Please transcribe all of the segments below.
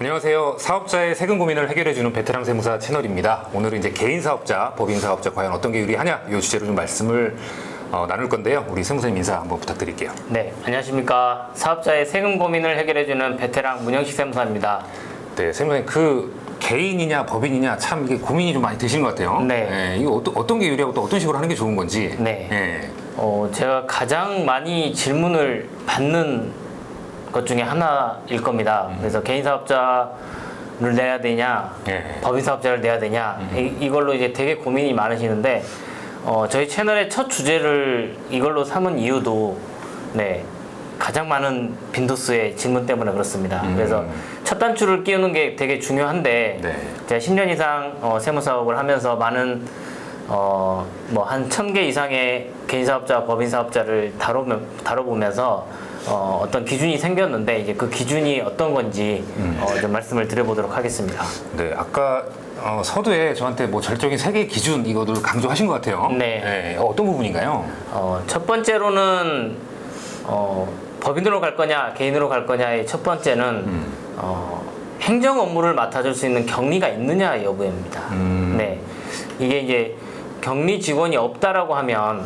안녕하세요. 사업자의 세금 고민을 해결해주는 베테랑 세무사 채널입니다. 오늘은 이제 개인 사업자, 법인 사업자 과연 어떤 게 유리하냐 이 주제로 좀 말씀을 나눌 건데요. 우리 세무사님 인사 한번 부탁드릴게요. 네, 안녕하십니까. 사업자의 세금 고민을 해결해주는 베테랑 문영식 세무사입니다. 네, 세무사님 개인이냐 법인이냐 참 이게 고민이 좀 많이 되시는 것 같아요. 네. 이거 어떤 게 유리하고 또 어떤 식으로 하는 게 좋은 건지. 네. 제가 가장 많이 질문을 받는 것 중에 하나일 겁니다. 그래서 개인 사업자를 내야 되냐, 법인 사업자를 내야 되냐, 이걸로 이제 되게 고민이 많으시는데, 저희 채널의 첫 주제를 이걸로 삼은 이유도, 가장 많은 빈도수의 질문 때문에 그렇습니다. 그래서 첫 단추를 끼우는 게 되게 중요한데, 제가 10년 이상 세무 사업을 하면서 많은 한 1000개 이상의 개인 사업자, 법인 사업자를 다뤄보면서 어떤 기준이 생겼는데 이제 그 기준이 어떤 건지 좀 말씀을 드려보도록 하겠습니다. 네, 아까 서두에 저한테 뭐 절적인 세 개의 기준 이거를 강조하신 것 같아요. 네. 어떤 부분인가요? 첫 번째로는 법인으로 갈 거냐, 개인으로 갈 거냐의 첫 번째는 행정 업무를 맡아줄 수 있는 경리가 있느냐 여부입니다. 네, 이게 이제 격리 직원이 없다라고 하면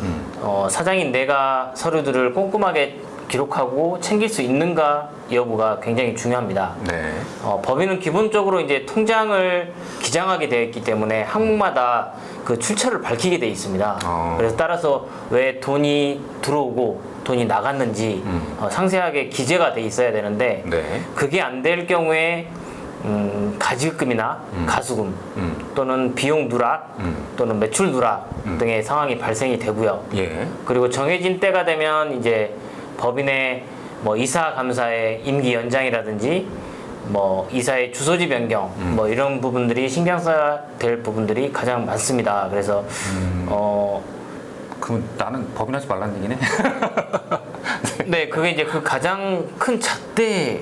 사장인 내가 서류들을 꼼꼼하게 기록하고 챙길 수 있는가 여부가 굉장히 중요합니다. 네. 법인은 기본적으로 이제 통장을 기장하게 되어 있기 때문에 항목마다 그 출처를 밝히게 되어 있습니다. 그래서 따라서 왜 돈이 들어오고 돈이 나갔는지 상세하게 기재가 돼 있어야 되는데 그게 안 될 경우에 가지급금이나 가수금 또는 비용 누락 또는 매출 누락 등의 상황이 발생이 되고요. 그리고 정해진 때가 되면 이제 법인의 이사 감사의 임기 연장이라든지 이사의 주소지 변경 이런 부분들이 신경 써야 될 부분들이 가장 많습니다. 그래서 그럼 나는 법인하지 말라는 얘기네? 네, 그게 이제 그 가장 큰 잣대.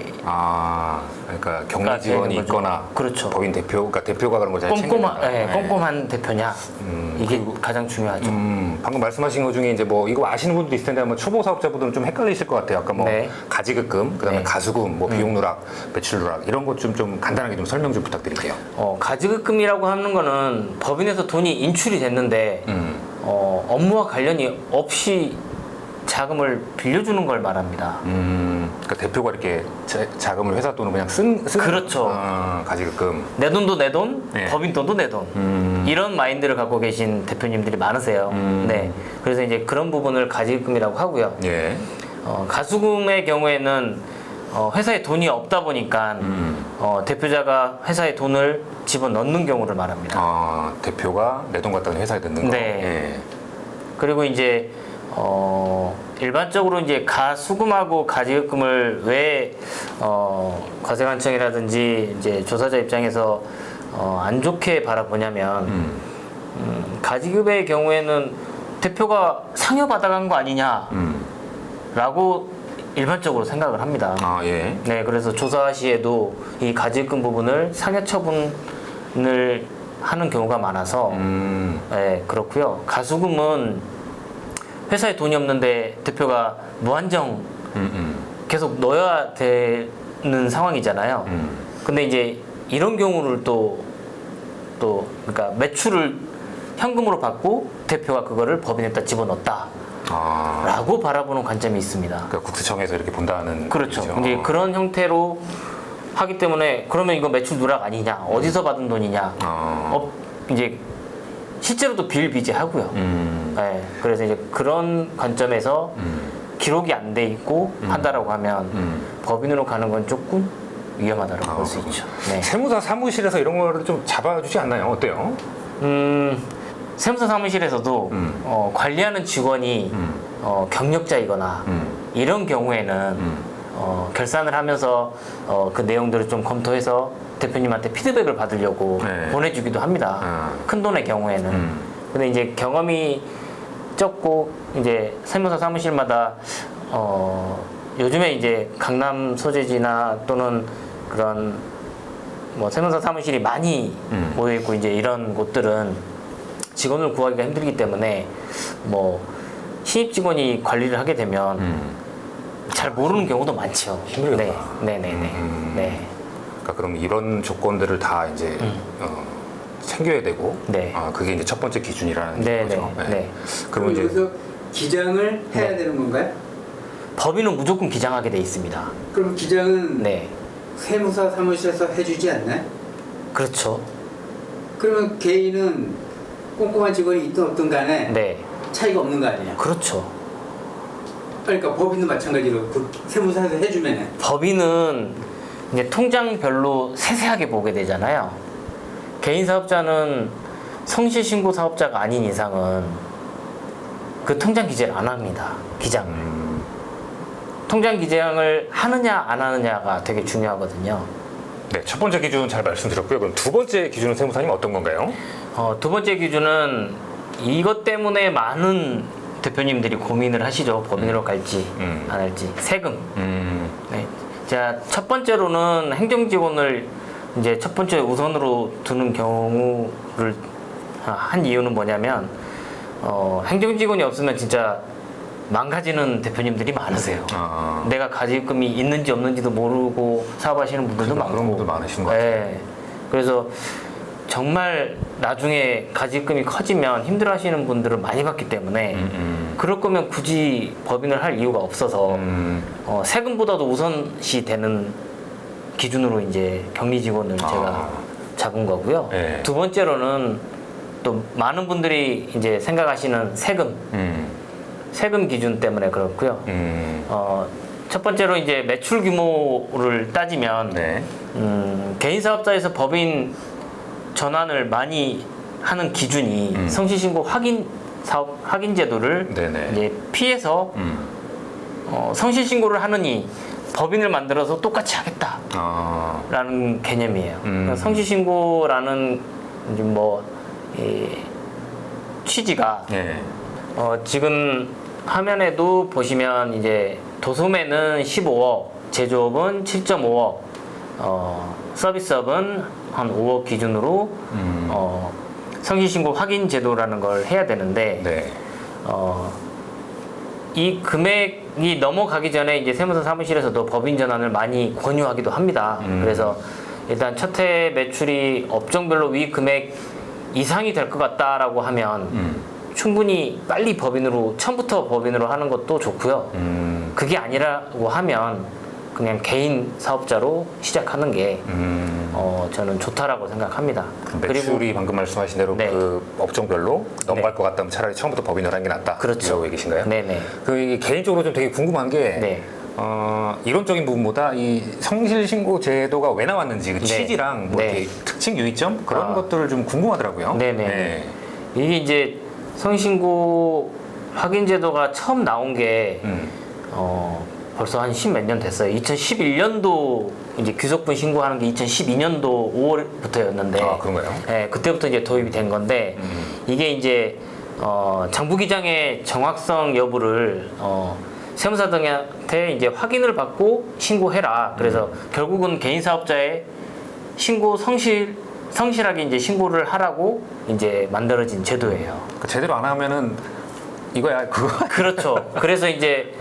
그러니까 격리 직원이 있거나, 그렇죠. 법인 대표, 그러니까 대표가 그런 걸 잘 챙긴다. 꼼꼼한 대표냐, 이게 가장 중요하죠. 방금 말씀하신 것 중에 이제 이거 아시는 분들도 있을 텐데 아마 초보 사업자분들은 좀 헷갈리실 것 같아요. 아까 가지급금, 그다음에 가수금, 비용 누락, 매출 누락 이런 것 좀 간단하게 좀 설명 좀 부탁드릴게요. 가지급금이라고 하는 거는 법인에서 돈이 인출이 됐는데 업무와 관련이 없이 자금을 빌려주는 걸 말합니다. 그러니까 대표가 이렇게 자금을 회사 돈을 그냥 그렇죠. 가지급금. 내 돈도 내 돈, 법인 돈도 내 돈. 이런 마인드를 갖고 계신 대표님들이 많으세요. 네. 그래서 이제 그런 부분을 가지급금이라고 하고요. 가수금의 경우에는 회사에 돈이 없다 보니까 대표자가 회사에 돈을 집어넣는 경우를 말합니다. 대표가 내 돈 갖다가 회사에 넣는 거. 그리고 이제 일반적으로 이제 가수금하고 가지급금을 왜 과세관청이라든지 이제 조사자 입장에서 안 좋게 바라보냐면 가지급의 경우에는 대표가 상여 받아간 거 아니냐라고 일반적으로 생각을 합니다. 네, 그래서 조사 시에도 이 가지급금 부분을 상여 처분을 하는 경우가 많아서 그렇고요. 가수금은 회사에 돈이 없는데 대표가 무한정 계속 넣어야 되는 상황이잖아요. 근데 이제 이런 경우를 그러니까 매출을 현금으로 받고 대표가 그거를 법인에다 집어넣었다. 라고 바라보는 관점이 있습니다. 그러니까 국세청에서 이렇게 본다는. 그렇죠. 이제 그런 형태로 하기 때문에 그러면 이거 매출 누락 아니냐? 어디서 받은 돈이냐? 이제 실제로도 비일비재하고요. 그래서 이제 그런 관점에서 기록이 안 돼 있고 한다라고 하면 법인으로 가는 건 조금 위험하다고 볼 수 있죠. 세무사 사무실에서 이런 거를 좀 잡아주지 않나요? 어때요? 세무사 사무실에서도 관리하는 직원이 경력자이거나 이런 경우에는 결산을 하면서 그 내용들을 좀 검토해서 대표님한테 피드백을 받으려고 보내주기도 합니다. 큰 돈의 경우에는. 근데 이제 경험이 적고 이제 세무사 사무실마다 요즘에 이제 강남 소재지나 또는 그런 세무사 사무실이 많이 모여 있고 이제 이런 곳들은 직원을 구하기가 힘들기 때문에 신입 직원이 관리를 하게 되면 잘 모르는 경우도 많죠. 힘들겠다. 네. 그러니까 그럼 이런 조건들을 다 이제 챙겨야 되고, 네. 그게 이제 첫 번째 기준이라는 네, 거죠. 네, 네. 그럼 이제 여기서 기장을 해야 되는 건가요? 법인은 무조건 기장하게 돼 있습니다. 그럼 기장은 네, 세무사 사무실에서 해주지 않나요? 그렇죠. 그러면 개인은 꼼꼼한 직원이 있든 없든 간에 네, 차이가 없는 거 아니에요? 그렇죠. 그러니까 법인도 마찬가지로 그 세무사에서 해주면 법인은 이제 통장별로 세세하게 보게 되잖아요. 개인 사업자는 성실신고 사업자가 아닌 이상은 그 통장 기재를 안 합니다. 기장을. 통장 기장을 하느냐 안 하느냐가 되게 중요하거든요. 네, 첫 번째 기준 잘 말씀드렸고요. 그럼 두 번째 기준은 세무사님 어떤 건가요? 두 번째 기준은 이것 때문에 많은 대표님들이 고민을 하시죠. 법인으로 갈지 안 할지. 세금. 네. 자, 첫 번째로는 행정직원을 이제 첫 번째 우선으로 두는 경우를 한 이유는 뭐냐면 행정직원이 없으면 진짜 망가지는 대표님들이 많으세요. 내가 가지금이 있는지 없는지도 모르고 사업하시는 분들도 많고. 그런 분들 많으신 것 같아요. 네. 그래서 정말 나중에 가지금이 커지면 힘들어하시는 분들을 많이 봤기 때문에 그럴 거면 굳이 법인을 할 이유가 없어서 세금보다도 우선시 되는 기준으로 이제 격리 직원을 제가 잡은 거고요. 네. 두 번째로는 또 많은 분들이 이제 생각하시는 세금 기준 때문에 그렇고요. 첫 번째로 이제 매출 규모를 따지면 네. 개인 사업자에서 법인 전환을 많이 하는 기준이 성실신고 확인 제도를 네네. 이제 피해서 성실신고를 하느니 법인을 만들어서 똑같이 하겠다라는 개념이에요. 그러니까 성실신고라는 이제 이 취지가 네. 지금 화면에도 보시면 이제 도소매는 15억, 제조업은 7.5억, 서비스업은 한 5억 기준으로 성실신고 확인 제도라는 걸 해야 되는데 네. 이 금액이 넘어가기 전에 이제 세무사 사무실에서도 법인 전환을 많이 권유하기도 합니다. 그래서 일단 첫 해 매출이 업종별로 위 금액 이상이 될 것 같다라고 하면 충분히 빨리 법인으로 처음부터 법인으로 하는 것도 좋고요. 그게 아니라고 하면 그냥 개인 사업자로 시작하는 게 저는 좋다라고 생각합니다. 매출이 방금 말씀하신 대로 네. 그 업종별로 넘어갈 네. 것 같다면 차라리 처음부터 법인을 하는 게 낫다. 그렇죠. 이라고 얘기신가요? 네네. 그 개인적으로 좀 되게 궁금한 게 네. 이론적인 부분보다 이 성실신고 제도가 왜 나왔는지 그 네. 취지랑 뭐 네. 이렇게 특징 유의점 그런 것들을 좀 궁금하더라고요. 네네. 네. 이게 이제 성신고 확인 제도가 처음 나온 게 벌써 한 10몇 년 됐어요. 2011년도 이제 귀속분 신고하는 게 2012년도 5월부터였는데 그런가요? 네, 그때부터 이제 도입이 된 건데 이게 이제 장부기장의 정확성 여부를 세무사 등한테 이제 확인을 받고 신고해라. 그래서 결국은 개인 사업자의 신고 성실하게 이제 신고를 하라고 이제 만들어진 제도예요. 그 제대로 안 하면은 이거야 그거. 그렇죠. 그래서 이제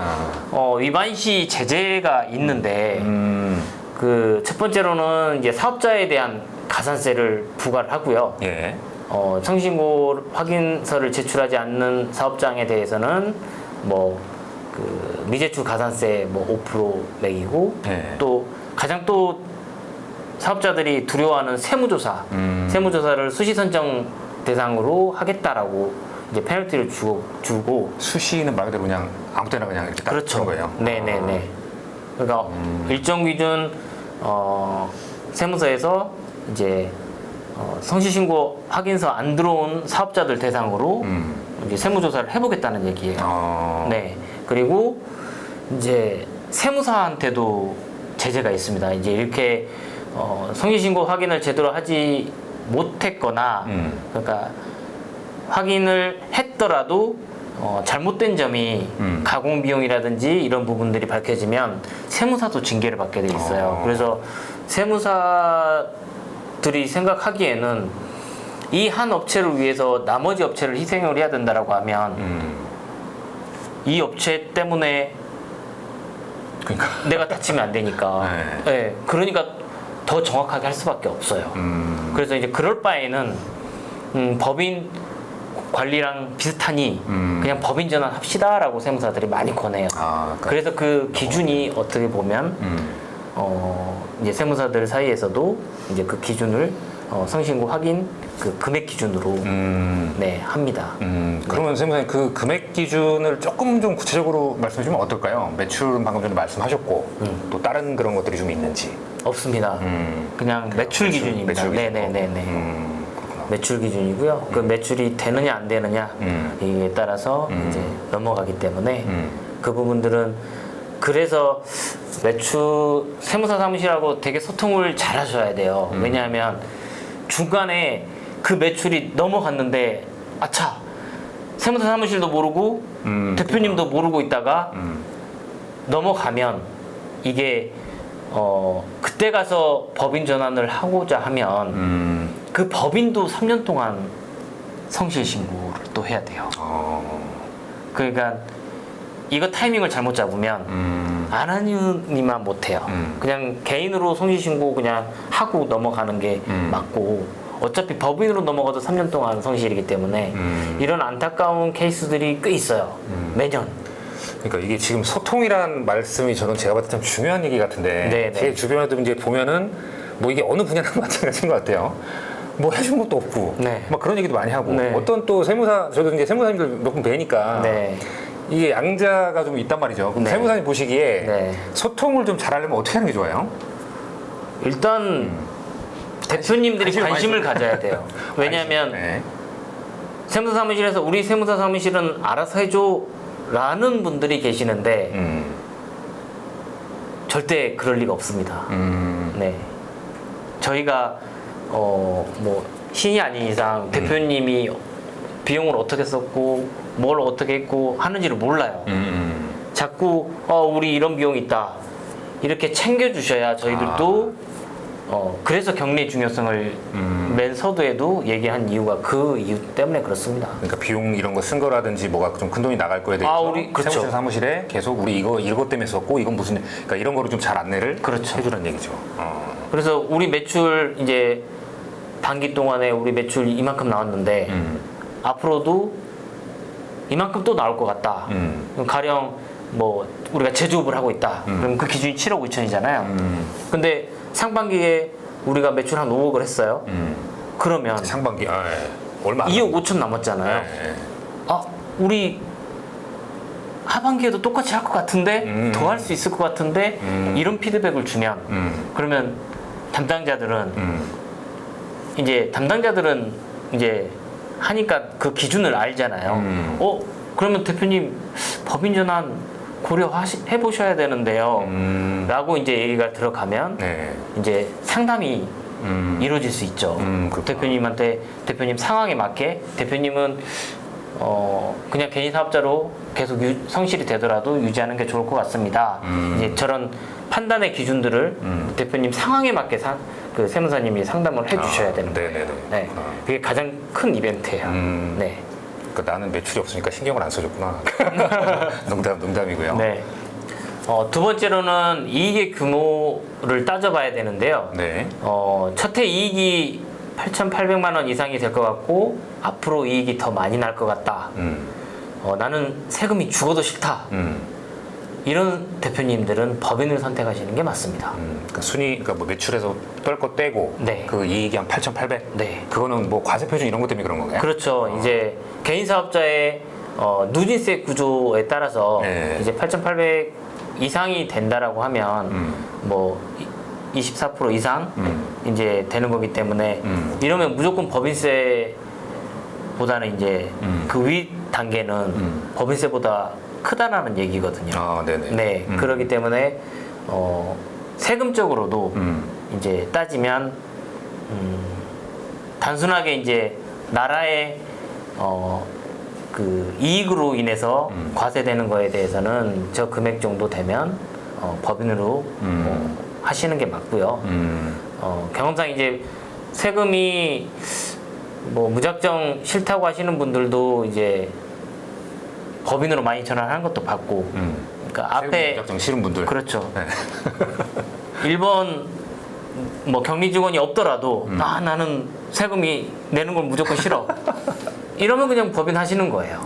위반 시 제재가 있는데 그 첫 번째로는 이제 사업자에 대한 가산세를 부과를 하고요. 예. 성신고 확인서를 제출하지 않는 사업장에 대해서는 그 미제출 가산세 5% 매기고 예. 또 가장 또 사업자들이 두려워하는 세무조사를 수시 선정 대상으로 하겠다라고 이제 페널티를 주고 수시는 말 그대로 그냥 아무 때나 그냥 이렇게 딱 그렇죠. 그런 거예요. 네네네. 그러니까 일정 기준 세무서에서 이제 성실신고 확인서 안 들어온 사업자들 대상으로 이제 세무조사를 해보겠다는 얘기예요. 네. 그리고 이제 세무사한테도 제재가 있습니다. 이제 이렇게 성실신고 확인을 제대로 하지 못했거나 그러니까 확인을 했더라도 잘못된 점이 가공 비용이라든지 이런 부분들이 밝혀지면 세무사도 징계를 받게 돼 있어요. 그래서 세무사들이 생각하기에는 이 한 업체를 위해서 나머지 업체를 희생을 해야 된다라고 하면 이 업체 때문에 그러니까 내가 다치면 안 되니까. 네. 네. 그러니까 더 정확하게 할 수밖에 없어요. 그래서 이제 그럴 바에는 법인 관리랑 비슷하니 그냥 법인 전환 합시다라고 세무사들이 많이 권해요. 그래서 그 기준이 어떻게 보면 이제 세무사들 사이에서도 이제 그 기준을 성신고 확인 그 금액 기준으로 네 합니다. 그러면 세무사님 그 금액 기준을 조금 좀 구체적으로 말씀해 주면 어떨까요? 매출은 방금 전에 말씀하셨고 또 다른 그런 것들이 좀 있는지. 없습니다. 그냥 매출 기준입니다. 매출 기준. 네네네네. 매출 기준이고요. 그 매출이 되느냐 안 되느냐 이에 따라서 이제 넘어가기 때문에 그 부분들은 그래서 매출 세무사 사무실하고 되게 소통을 잘 하셔야 돼요. 왜냐하면 중간에 그 매출이 넘어갔는데 아차 세무사 사무실도 모르고 대표님도 모르고 있다가 넘어가면 이게 그때 가서 법인 전환을 하고자 하면 그 법인도 3년 동안 성실 신고를 또 해야 돼요. 그러니까 이거 타이밍을 잘못 잡으면 안 하니만 못해요. 그냥 개인으로 성실 신고 그냥 하고 넘어가는 게 맞고 어차피 법인으로 넘어가도 3년 동안 성실이기 때문에 이런 안타까운 케이스들이 꽤 있어요. 매년. 그러니까 이게 지금 소통이란 말씀이 저는 제가 봤을 때 참 중요한 얘기 같은데 네네. 제 주변에도 이제 보면은 뭐 이게 어느 분야나 마찬가지인 것 같아요. 뭐 해준 것도 없고 네. 막 그런 얘기도 많이 하고 네. 어떤 또 세무사 저도 이제 세무사님들 몇 분 뵈니까 네. 이게 양자가 좀 있단 말이죠. 그럼 네. 세무사님 보시기에 네. 소통을 좀 잘하려면 어떻게 하는 게 좋아요? 일단 대표님들이 관심을 가져야 돼요. 왜냐하면 네. 세무사 사무실에서 우리 세무사 사무실은 알아서 해줘 라는 분들이 계시는데 절대 그럴 리가 없습니다. 네. 저희가 뭐 신이 아닌 이상 대표님이 비용을 어떻게 썼고 뭘 어떻게 했고 하는지를 몰라요. 자꾸 우리 이런 비용이 있다 이렇게 챙겨주셔야 저희들도 그래서 격리의 중요성을 맨 서두에도 얘기한 이유가 그 이유 때문에 그렇습니다. 그러니까 비용 이런 거 쓴 거라든지 뭐가 좀 큰 돈이 나갈 거에 대해서 우리 그렇죠. 세무사 사무실에 계속 우리 이거 때문에 썼고 이건 무슨 그러니까 이런 거를 좀 잘 안내를 그렇죠. 해주라는 얘기죠. 그래서 우리 매출 이제 단기 동안에 우리 매출 이만큼 나왔는데 앞으로도 이만큼 또 나올 것 같다. 그럼 가령 뭐 우리가 제조업을 하고 있다. 그럼 그 기준이 7억 5천이잖아요. 근데 상반기에 우리가 매출 한 5억을 했어요. 그러면 상반기 얼마? 2억 5천 남았잖아요. 네. 우리 하반기에도 똑같이 할 것 같은데 더 할 수 있을 것 같은데 이런 피드백을 주면 그러면 담당자들은 이제 하니까 그 기준을 알잖아요. 그러면 대표님 법인 전환 고려해 보셔야 되는데요. 라고 이제 얘기가 들어가면 네. 이제 상담이 이루어질 수 있죠. 대표님한테 대표님 상황에 맞게 대표님은 그냥 개인 사업자로 계속 성실이 되더라도 유지하는 게 좋을 것 같습니다. 이제 저런 판단의 기준들을 대표님 상황에 맞게 그 세무사님이 상담을 해주셔야 되는 거예요. 네네네. 네, 그게 가장 큰 이벤트예요. 네. 그러니까 나는 매출이 없으니까 신경을 안 써줬구나. 농담이고요. 네. 두 번째로는 이익의 규모를 따져봐야 되는데요. 네. 첫해 이익이 8,800만 원 이상이 될 것 같고 앞으로 이익이 더 많이 날 것 같다. 나는 세금이 죽어도 싫다. 이런 대표님들은 법인을 선택하시는 게 맞습니다. 그러니까 뭐 매출에서 떨 거 떼고 네. 그 이익이 한 8,800. 네. 그거는 뭐 과세 표준 이런 것 때문에 그런 건가요? 그렇죠. 이제 개인 사업자의 누진세 구조에 따라서 네. 이제 8,800 이상이 된다라고 하면 뭐 24% 이상 이제 되는 거기 때문에 이러면 무조건 법인세보다는 이제 그 위 단계는 법인세보다 크다라는 얘기거든요. 네네. 네, 그렇기 때문에 세금적으로도 이제 따지면 단순하게 이제 나라의 그 이익으로 인해서 과세되는 거에 대해서는 저 금액 정도 되면 법인으로 하시는 게 맞고요. 경험상 이제 세금이 뭐 무작정 싫다고 하시는 분들도 이제 법인으로 많이 전환하는 것도 봤고, 그러니까 앞에 무작정 싫은 분들. 그렇죠. 네. 1번 뭐 격리 직원이 없더라도 아 나는 세금이 내는 걸 무조건 싫어. 이러면 그냥 법인 하시는 거예요.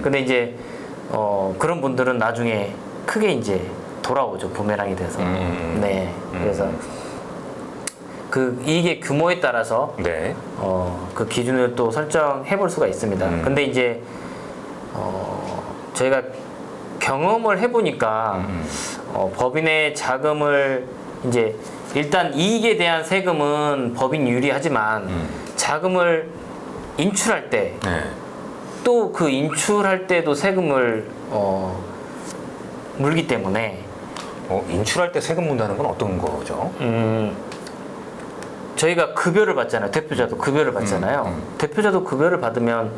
근데 이제 그런 분들은 나중에 크게 이제 돌아오죠. 부메랑이 돼서. 네. 그래서 그 이익의 규모에 따라서 네. 그 기준을 또 설정해 볼 수가 있습니다. 근데 이제 저희가 경험을 해보니까 법인의 자금을 이제 일단 이익에 대한 세금은 법인 유리하지만 자금을 인출할 때 또 그 인출할 때도 세금을 물기 때문에 인출할 때 세금 문다는 건 어떤 거죠? 저희가 급여를 받잖아요. 대표자도 급여를 받잖아요. 대표자도 급여를 받으면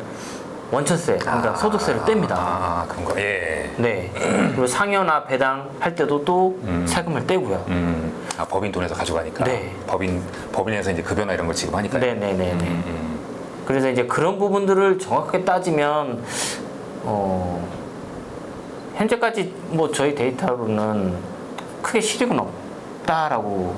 원천세, 그러니까 소득세를 뗍니다. 그런 거. 예. 네. 그리고 상여나 배당 할 때도 또 세금을 떼고요. 법인 돈에서 가져가니까. 네. 법인에서 이제 급여나 이런 걸 지급하니까요. 네네네. 그래서 이제 그런 부분들을 정확하게 따지면 현재까지 뭐 저희 데이터로는 크게 실익은 없다라고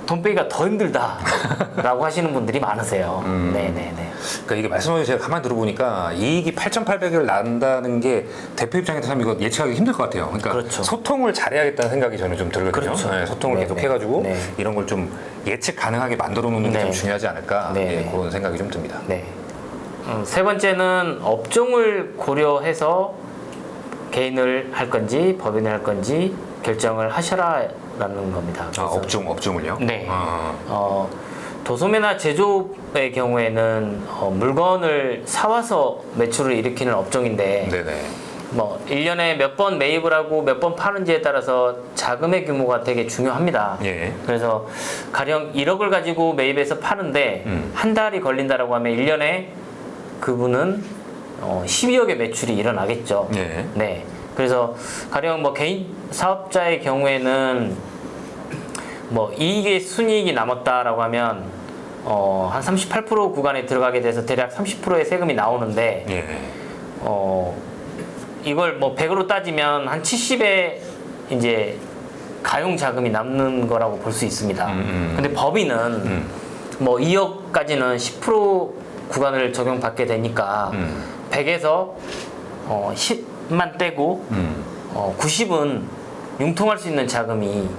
돈 빼기가 더 힘들다라고 하시는 분들이 많으세요. 네네네. 그러니까 이게 말씀하신 제가 가만히 들어보니까 이익이 8,800을 난다는 게 대표 입장에서 참 이거 예측하기 힘들 것 같아요. 그러니까 그렇죠. 소통을 잘해야겠다는 생각이 저는 좀 들거든요. 그렇죠. 네, 소통을 네네. 계속 해가지고 네. 이런 걸 좀 예측 가능하게 만들어 놓는 게 좀 네. 중요하지 않을까 네. 그런 생각이 좀 듭니다. 네. 세 번째는 업종을 고려해서 개인을 할 건지 법인을 할 건지 결정을 하셔라라는 겁니다. 그래서 업종을요? 네. 도소매나 제조업의 경우에는 물건을 사와서 매출을 일으키는 업종인데 네네. 뭐 1년에 몇 번 매입을 하고 몇 번 파는지에 따라서 자금의 규모가 되게 중요합니다. 예. 그래서 가령 1억을 가지고 매입해서 파는데 한 달이 걸린다라고 하면 1년에 그분은 12억의 매출이 일어나겠죠. 예. 네. 그래서 가령 뭐 개인 사업자의 경우에는 뭐 이익의 순이익이 남았다라고 하면 한 38% 구간에 들어가게 돼서 대략 30%의 세금이 나오는데 예. 이걸 뭐 100으로 따지면 한 70에 이제 가용 자금이 남는 거라고 볼 수 있습니다. 근데 법인은 뭐 2억까지는 10% 구간을 적용받게 되니까 100에서 10만 떼고 90은 융통할 수 있는 자금이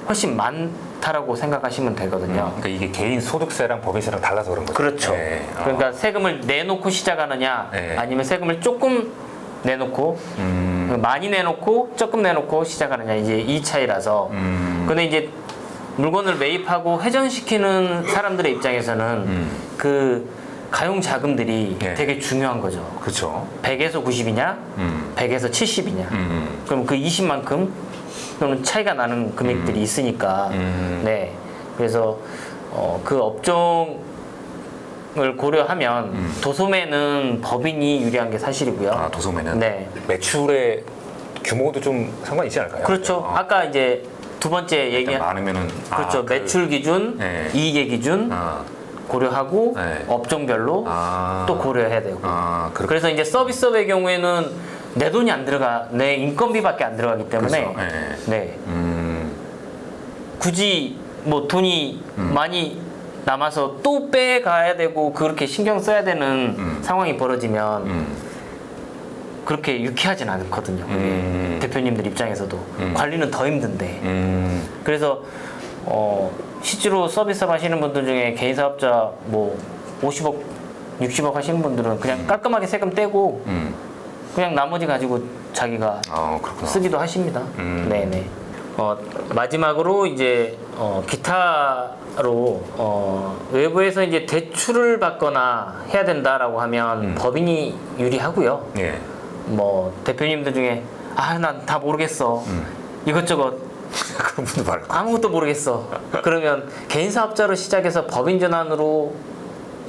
훨씬 많다라고 생각하시면 되거든요. 그러니까 이게 개인 소득세랑 법인세랑 달라서 그런 거죠. 그렇죠. 예. 그러니까 세금을 내놓고 시작하느냐 예. 아니면 세금을 조금 내놓고 많이 내놓고 조금 내놓고 시작하느냐 이제 이 차이라서 근데 이제 물건을 매입하고 회전시키는 사람들의 입장에서는 그 가용 자금들이 예. 되게 중요한 거죠. 그렇죠. 100에서 90이냐 100에서 70이냐 그럼 그 20만큼 또는 차이가 나는 금액들이 있으니까 네 그래서 그 업종을 고려하면 도소매는 법인이 유리한 게 사실이고요. 도소매는 네. 매출의 규모도 좀 상관이 있지 않을까요? 그렇죠. 아까 이제 두 번째 얘기한 많으면은 그렇죠. 매출 기준, 네. 이익의 기준 고려하고 네. 업종별로 또 고려해야 되고. 그렇군요. 그래서 이제 서비스업의 경우에는 내 돈이 안 들어가, 내 인건비밖에 안 들어가기 때문에 그렇죠. 네. 굳이 뭐 돈이 많이 남아서 또 빼가야 되고 그렇게 신경 써야 되는 상황이 벌어지면 그렇게 유쾌하진 않거든요. 그게 대표님들 입장에서도 관리는 더 힘든데. 그래서 실제로 서비스업 하시는 분들 중에 개인 사업자 뭐 50억, 60억 하시는 분들은 그냥 깔끔하게 세금 떼고 그냥 나머지 가지고 자기가 그렇구나. 쓰기도 하십니다. 네네. 마지막으로 이제 기타로 외부에서 이제 대출을 받거나 해야 된다라고 하면 법인이 유리하고요. 예. 뭐 대표님들 중에 난 다 모르겠어. 이것저것 그런 분도 많을 거예요. 아무것도 모르겠어. 그러면 개인 사업자로 시작해서 법인 전환으로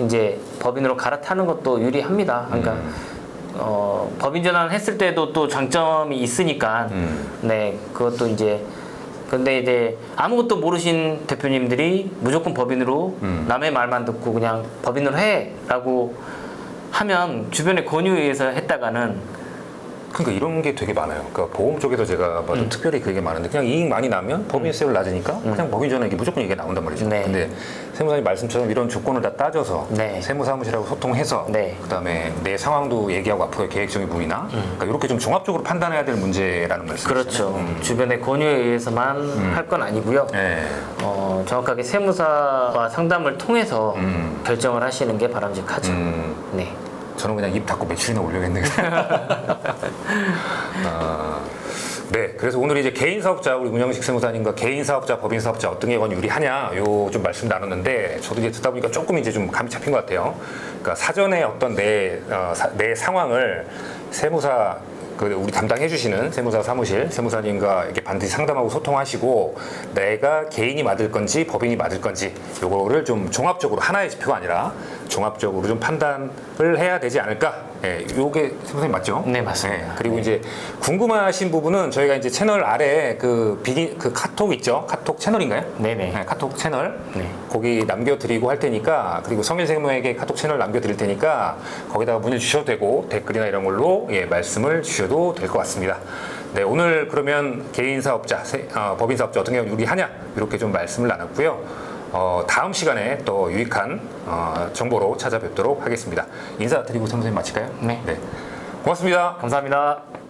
이제 법인으로 갈아타는 것도 유리합니다. 그러니까 법인 전환 했을 때도 또 장점이 있으니까 네 그것도 이제 근데 이제 아무것도 모르신 대표님들이 무조건 법인으로 남의 말만 듣고 그냥 법인으로 해라고 하면 주변의 권유에 의해서 했다가는 그러니까 이런 게 되게 많아요. 그러니까 보험 쪽에서 제가 봐도 특별히 그게 많은데 그냥 이익 많이 나면 법인세율 낮으니까 그냥 법인전액이 무조건 이게 나온단 말이죠. 네. 근데 세무사님 말씀처럼 이런 조건을 다 따져서 네. 세무사무실하고 소통해서 네. 그다음에 내 상황도 얘기하고 앞으로의 계획적인 부분이나 그러니까 이렇게 좀 종합적으로 판단해야 될 문제라는 말씀이시죠. 그렇죠. 주변의 권유에 의해서만 할 건 아니고요. 네. 정확하게 세무사와 상담을 통해서 결정을 하시는 게 바람직하죠. 네. 저는 그냥 입 닫고 매출이나 올려야겠네요. 네, 그래서 오늘 이제 개인 사업자 우리 문영식 세무사님과 개인 사업자, 법인 사업자 어떤 게 유리하냐 요 좀 말씀 나눴는데 저도 이제 듣다 보니까 조금 이제 좀 감이 잡힌 것 같아요. 그러니까 사전에 어떤 내 상황을 세무사 우리 담당해 주시는 세무사 사무실 세무사님과 이렇게 반드시 상담하고 소통하시고 내가 개인이 맞을 건지 법인이 맞을 건지 요거를 좀 종합적으로 하나의 지표가 아니라 종합적으로 좀 판단을 해야 되지 않을까. 예, 요게 세무사님 맞죠? 네, 맞습니다. 예, 그리고 이제 궁금하신 부분은 저희가 이제 채널 아래 그 카톡 있죠? 카톡 채널인가요? 네네. 네, 카톡 채널 네. 거기 남겨드리고 할 테니까 그리고 성일세무에게 카톡 채널 남겨드릴 테니까 거기다가 문의 주셔도 되고 댓글이나 이런 걸로 말씀을 주셔도 될 것 같습니다. 네, 오늘 그러면 개인 사업자, 법인 사업자 어떤 게 유리하냐 이렇게 좀 말씀을 나눴고요. 다음 시간에 또 유익한 정보로 찾아뵙도록 하겠습니다. 인사드리고 선생님 마칠까요? 네. 고맙습니다. 감사합니다.